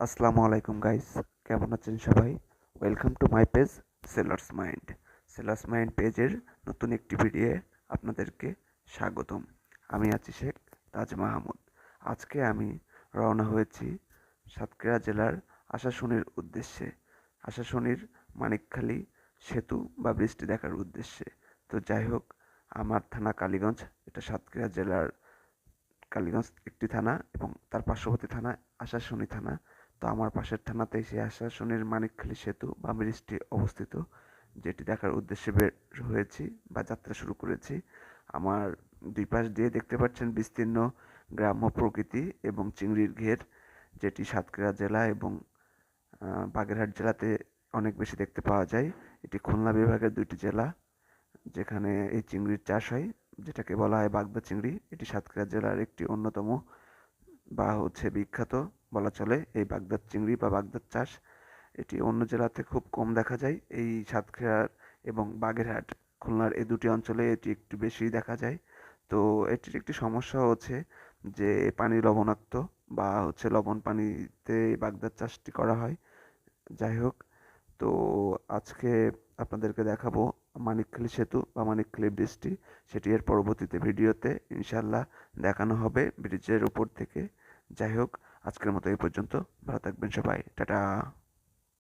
আসসালামু আলাইকুম গাইস, কেমন আছেন সবাই? Welcome to my page sellers mind. Sellers mind পেজের নতুন একটি ভিডিওয়ে আপনাদেরকে স্বাগতম। আমি আছি শেখ তাজ মাহমুদ। আজকে আমি রওনা হয়েছি সাতক্ষীরা জেলার আশাশুনির উদ্দেশ্যে। আশাশুনির মানিকখালী সেতু বা বৃষ্টি দেখার উদ্দেশ্যে। তো যাই হোক, আমার থানা কালীগঞ্জ, এটা সাতক্ষীরা জেলার কালীগঞ্জ একটি থানা এবং তার পার্শ্ববর্তী থানা আশাশুনি থানা। তো আমার পাশের থানাতেই সেই আশাশুনির মানিকখালী সেতু বা ব্রিজটি অবস্থিত, যেটি দেখার উদ্দেশ্যে বের হয়েছি বা যাত্রা শুরু করেছি। আমার দুই পাশ দিয়ে দেখতে পাচ্ছেন বিস্তীর্ণ গ্রাম্য প্রকৃতি এবং চিংড়ির ঘের, যেটি সাতক্ষীরা জেলা এবং বাগেরহাট জেলাতে অনেক বেশি দেখতে পাওয়া যায়। এটি খুলনা বিভাগের দুইটি জেলা যেখানে এই চিংড়ির চাষ হয়, যেটাকে বলা হয় বাগদা চিংড়ি। এটি সাতক্ষীরা জেলার একটি অন্যতম বা বিখ্যাত বলা চলে এই বাগদার চিংড়ি বা বাগদার চাষ। এটি অন্য জেলাতে খুব কম দেখা যায়। এই সাতক্ষীরার এবং বাগেরহাট, খুলনার এই দুটি অঞ্চলে এটি একটু বেশি দেখা যায়। তো এটির একটি সমস্যা হচ্ছে যে পানি লবণাক্ত বা লবণ পানিতে এই বাগদার চাষটি করা হয়। যাই হোক, তো আজকে আপনাদেরকে দেখাবো মানিকখালী সেতু বা মানিকখালী ব্রিজটি। সেটি এর পরবর্তীতে ভিডিওতে ইনশাল্লাহ দেখানো হবে ব্রিজের উপর থেকে। যাই হোক, আজকের মতো এই পর্যন্ত। ভালো থাকবেন সবাই, টাটা।